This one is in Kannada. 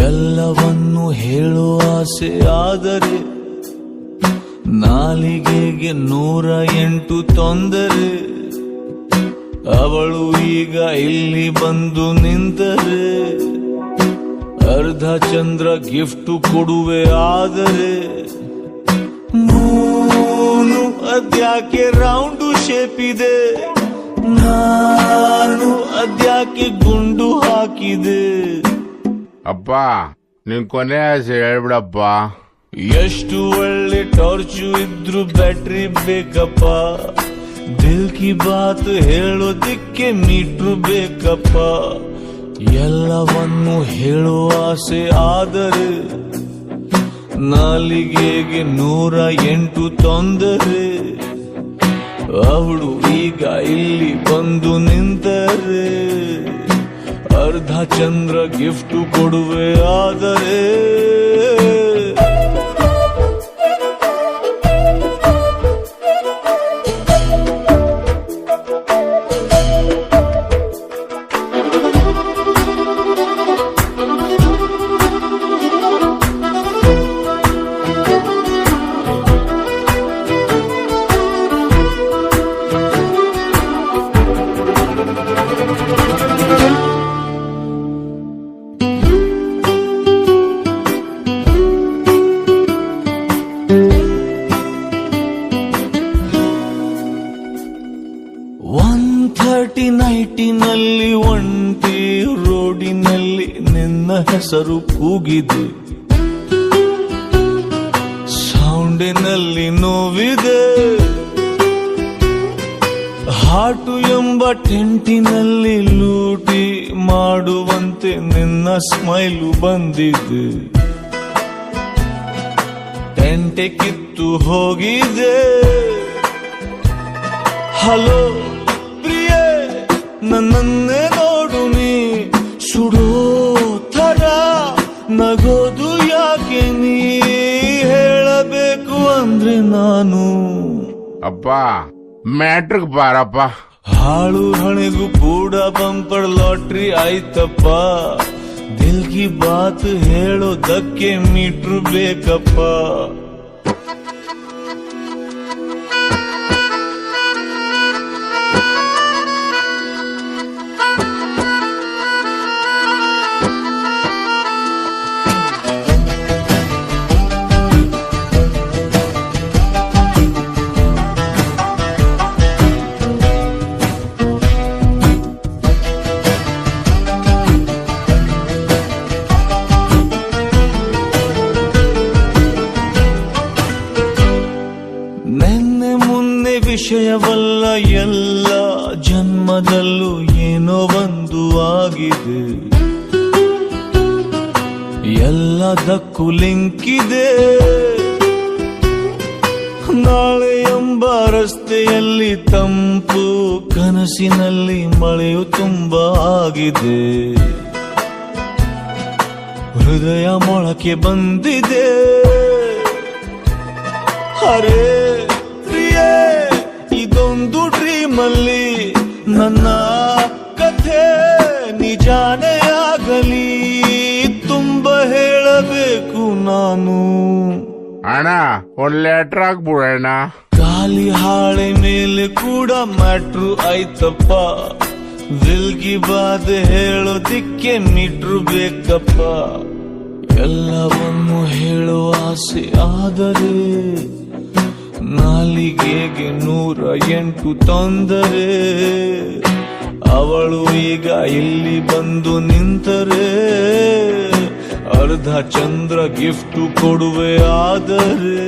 ಎಲ್ಲವನ್ನು ಹೇಳುವ ಆಸೆ ಆದರೆ ನಾಲಿಗೆಗೆ 108 ತೊಂದರೆ. ಅವಳು ಈಗ ಇಲ್ಲಿ ಬಂದು ನಿಂತರೆ ಅರ್ಧ ಚಂದ್ರ ಗಿಫ್ಟ್ ಕೊಡುವೆ ಆದರೆ ಮೂನು ಅದ್ಯಾಕೆ ರೌಂಡು ಶೇಪ್ ಇದೆ, ನಾನು ಅದ್ಯಾಕೆ ಗುಂಡು ಹಾಕಿದೆ. ಅಪ್ಪ ನಿನ್ ಕೊನೆ ಆಸೆ ಹೇಳ್ಬಿಡಪ್ಪ. ಎಷ್ಟು ಒಳ್ಳೆ ಟಾರ್ಚು ಇದ್ರು ಬ್ಯಾಟ್ರಿ ಬೇಕಪ್ಪ, ದಿಲ್ ಕಿ ಬಾತ್ ಹೇಳೋದಿಕ್ಕೆ ಮೀಟ್ರು ಬೇಕಪ್ಪ. ಎಲ್ಲವನ್ನು ಹೇಳುವ ಆಸೆ ಆದರೆ ನಾಲಿಗೆಗೆ 108 ತೊಂದರೆ. ಅವಳು ಈಗ ಇಲ್ಲಿ ಬಂದು ನಿಂತರೆ ಅರ್ಧ ಚಂದ್ರ ಗಿಫ್ಟ್ ಕೊಡುವೆ ಆದರೆ ನೈಟಿನಲ್ಲಿ ಒಂಟಿ ರೋಡಿನಲ್ಲಿ ನಿನ್ನ ಹೆಸರು ಕೂಗಿದೆ, ಸೌಂಡಿನಲ್ಲಿ ನೋವಿದೆ. ಹಾಟು ಎಂಬ ಟೆಂಟಿನಲ್ಲಿ ಲೂಟಿ ಮಾಡುವಂತೆ ನಿನ್ನ ಸ್ಮೈಲು ಬಂದಿದೆ. ಟೆಂಟೆ ಕಿತ್ತು ಹೋಗಿದೆ. ಹಲೋ ನನ್ನನ್ನೇ ನೋಡು ನೀ ಸುಡೋ ಥರ ನಗೋದು ಯಾಕೆ ನೀ ಹೇಳಬೇಕು ಅಂದ್ರೆ ನಾನು. ಅಪ್ಪ ಮ್ಯಾಟ್ರಿಕ್ ಬಾರಪ್ಪ. ಹಾಳು ಹಣೆಗೂ ಕೂಡ ಬಂಪರ್ ಲಾಟ್ರಿ ಆಯ್ತಪ್ಪ, ದಿಲ್ ಕಿ ಬಾತ್ ಹೇಳೋದಕ್ಕೆ ಮೀಟ್ರು ಬೇಕಪ್ಪ. ವಿಷಯವಲ್ಲ, ಎಲ್ಲ ಜನ್ಮದಲ್ಲೂ ಏನೋ ಒಂದು ಆಗಿದೆ. ಎಲ್ಲದಕ್ಕೂ ಲಿಂಕ್ ಇದೆ. ನಾಳೆ ಎಂಬ ರಸ್ತೆಯಲ್ಲಿ ತಂಪು, ಕನಸಿನಲ್ಲಿ ಮಳೆಯು ತುಂಬಾ ಆಗಿದೆ. ಹೃದಯ ಮೊಳಕೆ ಬಂದಿದೆ. ಅರೆ ಇದೊಂದು ಡ್ರೀಮಲ್ಲಿ ನನ್ನ ಕಥೆ ನಿಜಾನೇ ಆಗಲಿ, ತುಂಬ ಹೇಳಬೇಕು ನಾನು. ಅಣ್ಣ ಒಂದ್ ಲೆಟರ್ ಹಾಕ್ಬಿಡೋಣ. ಖಾಲಿ ಹಾಳೆ ಮೇಲೆ ಕೂಡ ಮ್ಯಾಟ್ರು ಆಯ್ತಪ್ಪ, ದಿಲ್ ಕಿ ಬಾತ್ ಹೇಳೋದಿಕ್ಕೆ ಮೀಟ್ರು ಬೇಕಪ್ಪ. ಎಲ್ಲವನ್ನು ಹೇಳುವ ಆಸೆ ಆದರೆ ನಾಲಿಗೆಗೆ 108 ತೊಂದರೆ. ಅವಳು ಈಗ ಇಲ್ಲಿ ಬಂದು ನಿಂತರೆ ಅರ್ಧ ಚಂದ್ರ ಗಿಫ್ಟ್ ಕೊಡುವೆ ಆದರೆ